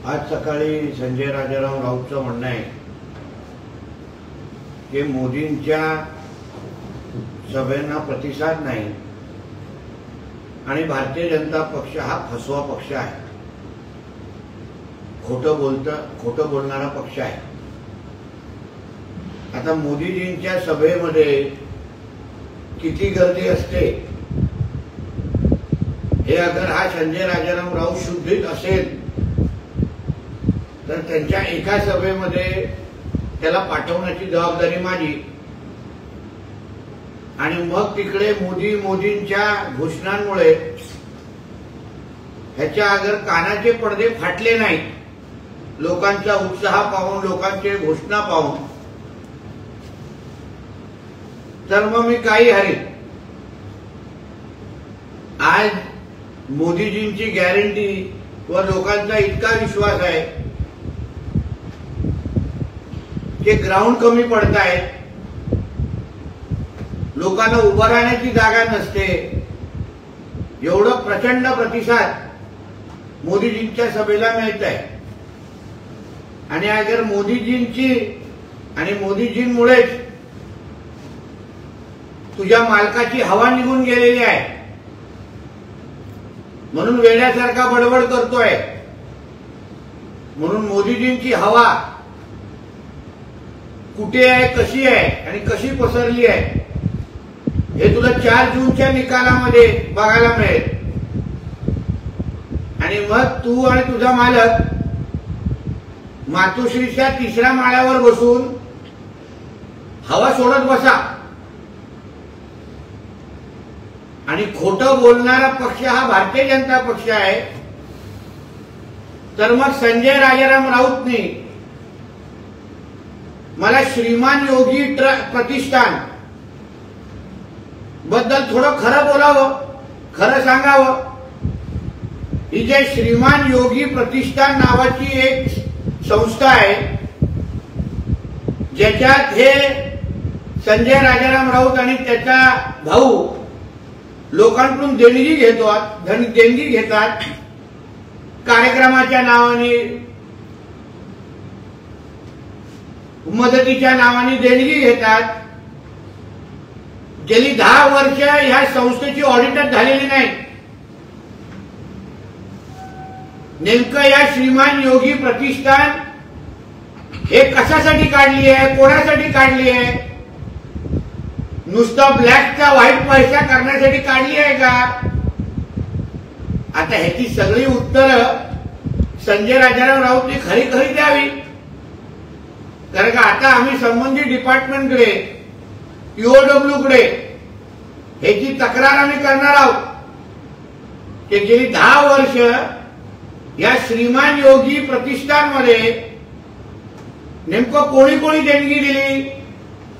आज सकाळी संजय राजाराम राऊतचं म्हणणं आहे की मोदींच्या सभेंना प्रतिसाद नाही आणि भारतीय जनता पक्ष हा फसवा पक्ष आहे, खोटं बोलणारा पक्ष आहे। आता मोदीजींच्या सभेमध्ये किती गर्दी असते हे अगर हा संजय राजाराम राऊत शुद्धीत असेल तर त्यांच्या एका सभेमध्ये त्याला पाठवण्याची जबाबदारी माझी आणि मग तिकडे मोदींच्या घोषणांमुळे ह्याच्या अगर कानाचे पडदे फाटले नाही, लोकांचा उत्साह पाहून, लोकांचे घोषणा पाहून, तर मग मी काही हरेन। आज मोदीजींची गॅरंटी व लोकांचा इतका विश्वास आहे की ग्राउंड कमी पडतायत, लोकांना उभं राहण्याची जागा नसते, एवढं प्रचंड प्रतिसाद मोदीजींच्या सभेला मिळत आहे। आणि अगर मोदीजींची आणि मोदीजींमुळेच तुझ्या मालकाची हवा निघून गेलेली आहे म्हणून वेड्यासारखा बडबड करतोय, म्हणून मोदीजींची हवा कुठे आहे, कशी आहे आणि कशी पसरली आहे हे तुला 4 जूनच्या निकालामध्ये बघायला मिळेल। आणि मग तू आणि तुझा मालक मातोश्रीच्या 3ऱ्या माळ्यावर बसून हवा सोडत बसा आणि खोटं बोलणारा पक्ष हा भारतीय जनता पक्ष आहे। तर मग संजय राजाराम राऊतनी मला श्रीमान योगी प्रतिष्ठान बद्दल थोडं खरं बोलावं, खरं सांगावं। ही जे श्रीमान योगी प्रतिष्ठान नावाची एक संस्था आहे ज्याच्यात हे संजय राजाराम राऊत आणि त्याचा भाऊ लोकांकडून देणगी घेतात, कार्यक्रमाच्या नावाने, मदतीच्या नावाने देणगी घेतात। गेली 10 वर्ष ह्या संस्थेची ऑडिटच झालेली नाही। नेमकं या श्रीमान योगी प्रतिष्ठान हे कशासाठी काढली आहे, कोणासाठी काढली आहे? नुसतं ब्लॅकचा व्हाईट पैसा करण्यासाठी काढली आहे का? आता ह्याची सगळी उत्तरं संजय राजाराम राऊतनी खरी खरी द्यावी। कारण का आता आम्ही संबंधित डिपार्टमेंटकडे, पीओडब्ल्यू कडे ह्याची तक्रार आम्ही करणार आहोत की गेली 10 वर्ष या श्रीमान योगी प्रतिष्ठानमध्ये नेमकं कोणी देणगी दिली,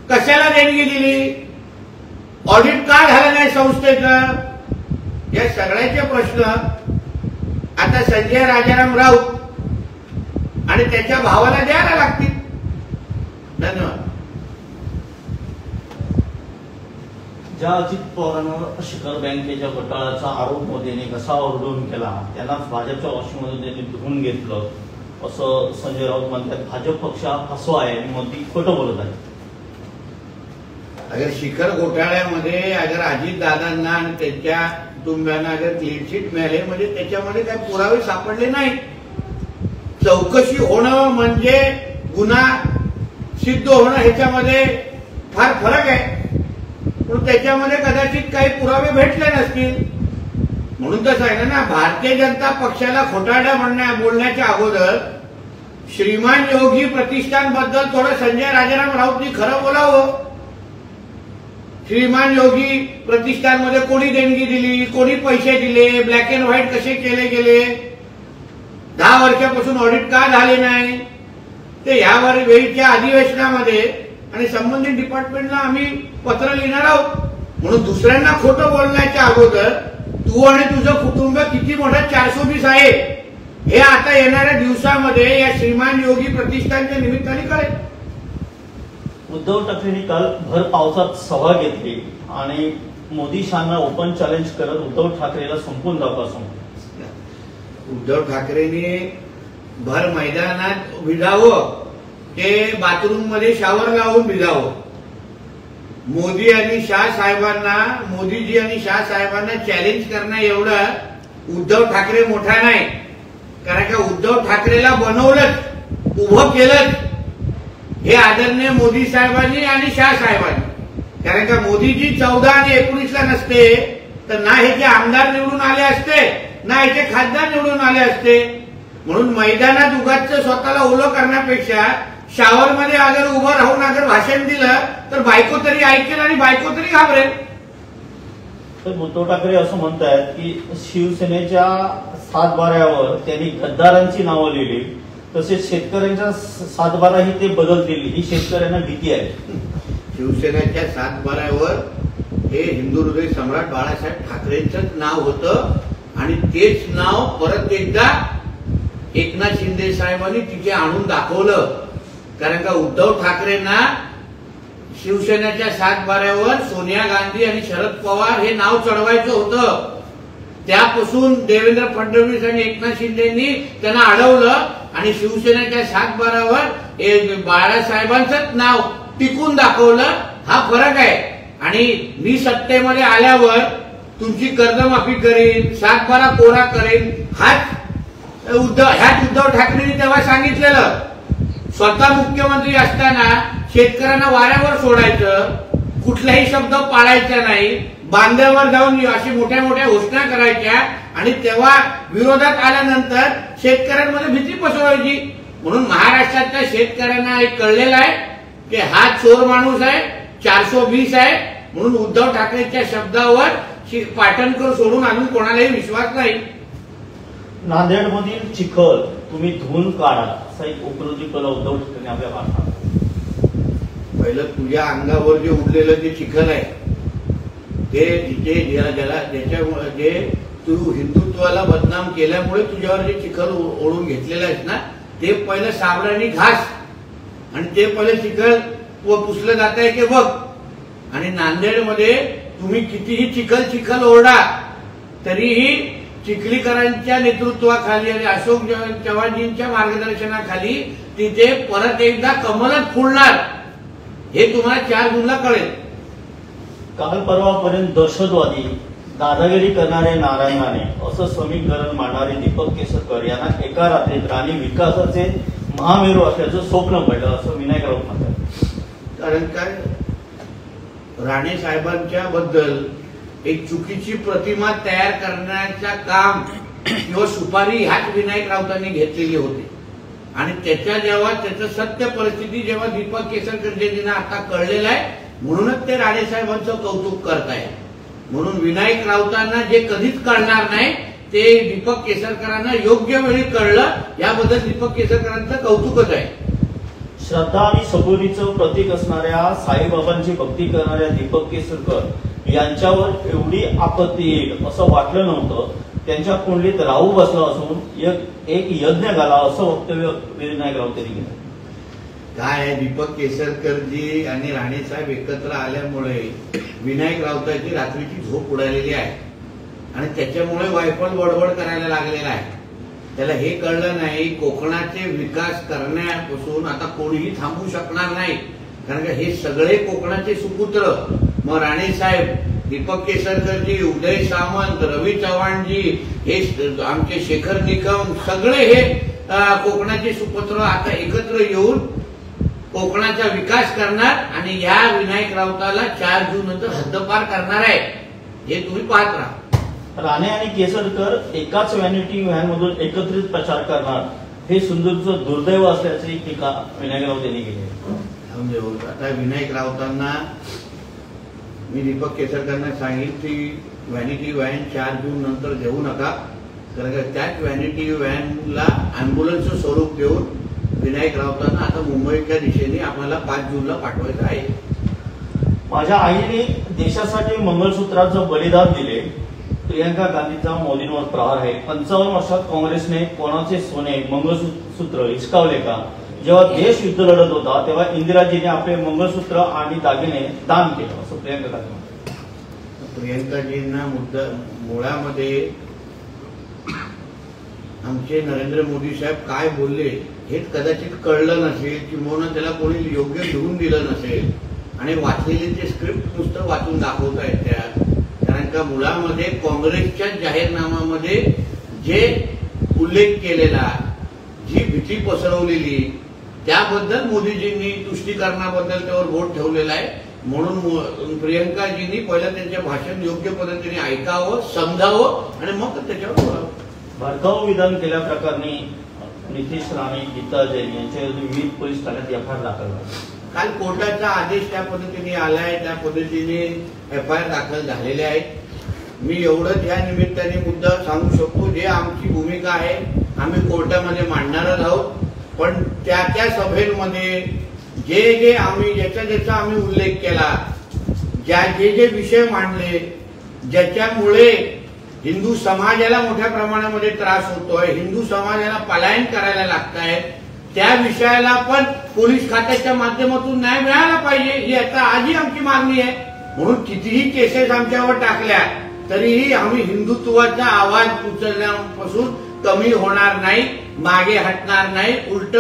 कशाला देणगी दिली, ऑडिट का झालं नाही संस्थेचं, या सगळ्याचे प्रश्न आता संजय राजाराम राऊत आणि त्याच्या भावाला द्यायला लागतील। धन्यवाद। ज्या अजित पवारांवर शिखर बँकेच्या घोटाळ्याचा आरोप मोदींनी कसा ओरडून केला, त्यांनाच भाजपच्या वॉशिंगमध्ये त्यांनी धुवून घेतलं असं संजय राऊत म्हणतात। भाजप पक्ष हा फसवा आहे आणि मोदी खोटं बोलत आहे। अगर शिखर घोटाळ्यामध्ये अगर अजितदादांना आणि त्यांच्या कुटुंबियांना अगर क्लीन चिट मिळाले म्हणजे त्याच्यामध्ये काही पुरावे सापडले नाही। चौकशी होणं म्हणजे गुन्हा सिद्ध होणं ह्याच्यामध्ये फार फरक आहे, पण त्याच्यामध्ये कदाचित काही पुरावे भेटले नसतील म्हणून तर सांगितलं ना, भारतीय जनता पक्षाला खोटारडा बोलण्याच्या अगोदर श्रीमान योगी प्रतिष्ठान बद्दल थोडं संजय राजाराम राऊतनी खरं बोलावं। श्रीमान योगी प्रतिष्ठान मध्ये कोणी देणगी दिली, कोणी पैसे दिले, ब्लॅक अँड व्हाईट कसे केले गेले, 10 वर्षापासून ऑडिट का झाले नाही, ते यावर वेळीच्या अधिवेशनामध्ये आणि संबंधित डिपार्टमेंटला आम्ही पत्र लिहिणार आहोत। म्हणून दुसऱ्यांना खोटं बोलण्याच्या अगोदर तू आणि तुझं कुटुंब किती मोठा 420 आहे हे आता येणाऱ्या दिवसामध्ये या श्रीमान योगी प्रतिष्ठानच्या निमित्ताने कळेल। उद्धव ठाकरेंनी काल भर पावसात सभा घेतली आणि मोदी शहांना ओपन चॅलेंज करत उद्धव ठाकरेला संपून दाखवा सांगितलं। उद्धव ठाकरेंनी भर मैदानात भिजावं ते बाथरूम मध्ये शावर लावून भिजावं. मोदीजी आणि शाह साहेबांना चॅलेंज करणं एवढं उद्धव ठाकरे मोठा नाही. कारण का उद्धव ठाकरेला बनवलंच, उभं केलंच हे आदरणीय मोदी साहेबांनी आणि शाह साहेबांनी. कारण का मोदीजी 14 आणि 19ला नसते तर ना ह्याचे आमदार निवडून आले असते ना ह्याचे खासदार निवडून आले असते. म्हणून मैदानात उगाच स्वतःला ओलं करण्यापेक्षा शावरमध्ये अगर उभं राहून अगर भाषण दिलं तर बायको तरी ऐकेल आणि बायको तरी घाबरेल. तर उद्धव ठाकरे असं म्हणतायत की शिवसेनेच्या 7-12 त्यांनी गद्दारांची नावं लिहिली, तसेच शेतकऱ्यांच्या 7-12 ही ते बदलतील, ही शेतकऱ्यांना भीती आहे. शिवसेनेच्या 7-12 हे हिंदू हृदय सम्राट बाळासाहेब ठाकरेंचंच नाव होतं आणि तेच नाव परत एकदा एकनाथ शिंदे साहेबांनी तिथे आणून दाखवलं. कारण का उद्धव ठाकरेंना शिवसेनेच्या 7-12 सोनिया गांधी आणि शरद पवार हे नाव चढवायचं होतं. त्यापासून देवेंद्र फडणवीस आणि एकनाथ शिंदेनी त्यांना अडवलं आणि शिवसेनेच्या 7-12 बाळासाहेबांचंच नाव टिकून दाखवलं. हा फरक आहे. आणि मी सत्तेमध्ये आल्यावर तुमची कर्जमाफी करीन, 7-12 कोरा करेन, ह्याच उद्धव ठाकरेंनी तेव्हा सांगितलेलं. स्वतः मुख्यमंत्री असताना शेतकऱ्यांना वाऱ्यावर सोडायचं, कुठलाही शब्द पाळायचा नाही, बांधावर जाऊन अशी मोठ्या मोठ्या घोषणा करायच्या आणि तेव्हा विरोधात आल्यानंतर शेतकऱ्यांमध्ये भीती पसरवायची. म्हणून महाराष्ट्रातल्या शेतकऱ्यांना एक कळलेलं आहे की हा चोर माणूस आहे, 420 आहे. म्हणून उद्धव ठाकरेंच्या शब्दावर पाटणकर सोडून अजून कोणालाही विश्वास नाही. नांदेडमधील चिखल तुम्ही धुवून काढा असा एक उपरोधी केला उद्धव ठाकरेंनी आपल्या भाषणात. पहिलं तुझ्या अंगावर जे उडलेलं जे चिखल आहे ते ज्याच्यामुळे जे तू हिंदुत्वाला बदनाम केल्यामुळे तुझ्यावर जे चिखल ओढून घेतलेलं आहेस ना ते पहिलं साबणाने घास आणि ते पहिलं चिखल पुसलं जात आहे की बघ. आणि नांदेडमध्ये तुम्ही कितीही चिखल ओरडा तरीही चिखलीकरांच्या नेतृत्वाखाली आणि अशोक चव्हाणजींच्या मार्गदर्शनाखाली तिथे परत एकदा कमलच फुलणार हे तुम्हाला 4 जूनला कळेल. काल परवापर्यंत दहशतवादी दादागिरी करणारे नारायण राणे असं समीकरण मांडणारे दीपक केसरकर यांना एका रात्रीत राणी विकासाचे महामेरू असल्याचं स्वप्न पडलं असं विनायक राऊत म्हणतात. कारण काय राणे साहेबांच्या बद्दल एक चुकीची प्रतिमा तयार करण्याचं काम किंवा सुपारी ह्याच विनायक राऊतांनी घेतलेली होती. आणि त्याचं सत्य परिस्थिती जेव्हा दीपक केसरकरजींना आता कळलेलं आहे म्हणूनच ते राणे साहेबांचं कौतुक करताय. म्हणून विनायक राऊतांना जे कधीच कळणार नाही ते दीपक केसरकरांना योग्य वेळी कळलं. याबद्दल दीपक केसरकरांचं कौतुकच आहे. श्रद्धा आणि सबुरीचं प्रतीक असणाऱ्या साईबाबांची भक्ती करणाऱ्या दीपक केसरकर यांच्यावर एवढी आपत्ती येईल असं वाटलं नव्हतं. त्यांच्या कुंडलीत राहू बसला असून एक यज्ञ घाला असं वक्तव्य विनायक राऊत यांनी केलं. काय दीपक केसरकरजी आणि राणेसाहेब एकत्र आल्यामुळे विनायक राऊतांची रात्रीची झोप उडालेली आहे आणि त्याच्यामुळे वायफळ बडबड करायला लागलेला आहे. त्याला हे कळलं नाही कोकणाचे विकास करण्यापासून आता कोणीही थांबू शकणार नाही. कारण का हे सगळे कोकणाचे सुपुत्र मग राणेसाहेब, दीपक केसरकरजी, उदय सामंत, रवी चव्हाणजी, हे आमचे शेखर निकम सगळे हे कोकणाचे सुपुत्र आता एकत्र येऊन कोकणाचा विकास करणार आणि या विनायक राऊताला 4 जून नंतर हद्दपार करणार आहे. हे तुम्ही पाहत राहा. राणे आणि केसरकर एकाच व्हॅनिटी व्हॅनमधून एकत्रित प्रचार करणार हे सुंदरचं दुर्दैव असल्याची टीका विनायक राऊत यांनी केली. आता विनायक राऊतांना मी दीपक केसरकरांना सांगितलं की व्हॅनिटी व्हॅन 4 जून नंतर देऊ नका. कारण त्याच व्हॅनिटी व्हॅनला अँब्युलन्सचं स्वरूप देऊन विनायक राऊतांना आता मुंबईच्या दिशेने आम्हाला 5 जूनला पाठवायचं आहे. माझ्या आईने देशासाठी मंगळसूत्राचं बलिदान दिले. प्रियंका गांधीचा मोदींवर प्रहार आहे. 55 वर्षात काँग्रेसने कोणाचे सोने मंगळसूत्र हिसकावले का? जेव्हा देश युद्ध लढत होता तेव्हा इंदिराजीने आपले मंगळसूत्र आणि दागिने दान केलं असं प्रियंका गांधी म्हणतात. प्रियंकाजींना मुळामध्ये आमचे नरेंद्र मोदी साहेब काय बोलले हे कदाचित कळलं नसेल किंवा त्याला कोणी योग्य लिहून दिलं नसेल आणि वाचलेले ते स्क्रिप्ट नुसतं वाचून दाखवता येतात. कारण का मुळामध्ये काँग्रेसच्या जाहीरनाम्यामध्ये जे उल्लेख केलेला, जी भीती पसरवलेली, त्याबद्दल मोदीजींनी तुष्टीकरणाबद्दल त्यावर बोट ठेवलेला आहे. म्हणून प्रियंकाजींनी पहिलं त्यांचे भाषण योग्य पद्धतीने ऐकावं, समजावं आणि मग त्याच्यावर बोलावं. भडकाऊ विधान केल्याप्रकरणी नितेश राणे, गीता जैन यांच्याविरुद्ध विविध पोलीस ठाण्यात एफआयआर दाखल झाला. काल कोर्टाचा आदेश त्या पद्धतीने आलाय, त्या पद्धतीने एफआयआर दाखल झालेले आहेत. मी एवढंच या निमित्ताने मुद्दा सांगू शकतो, जे आमची भूमिका आहे आम्ही कोर्टामध्ये मांडणारच आहोत. पण त्या सभेमध्ये जे आम्ही ज्याचा आम्ही उल्लेख केला, जे विषय मांडले, ज्याच्यामुळे हिंदू समाजाला मोठ्या प्रमाणामध्ये त्रास होतोय, हिंदू समाजाला पलायन करायला लागतंय, त्या विषयाला पण पोलीस खात्याच्या माध्यमातून न्याय मिळाला पाहिजे ही आता आजही आमची मागणी आहे. म्हणून कितीही केसेस आमच्यावर टाकल्या तरीही आम्ही हिंदुत्वाचा आवाज उचलण्यापासून कमी होणार नाही, मागे हटणार नाही. उलट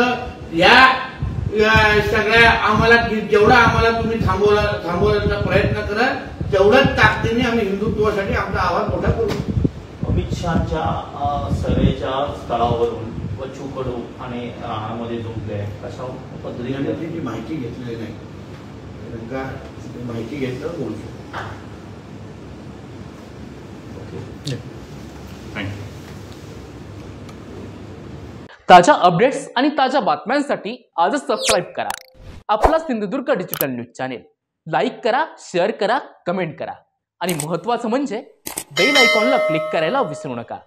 या सगळ्या आम्हाला जेवढा आम्हाला तुम्ही थांबवण्याचा प्रयत्न कराल तेवढ्याच ताकदीने आम्ही हिंदुत्वासाठी आमचा आवाज मोठा करू. अमित शहाच्या सभेच्या स्थळावरून बच्चू कडू आणि राणामध्ये झोपले आहे, कशा पद्धतीने त्याची माहिती घेतलेली नाही. कारण का माहिती घेतलं बोलू शकतो. ताज्या अपडेट्स आणि ताज्या बातम्यांसाठी आजच सबस्क्राईब करा आपला Sindhudurg digital news channel. Like करा, शेअर करा, कमेंट करा आणि महत्त्वाचं म्हणजे बेल आयकॉनला क्लिक करायला विसरू नका.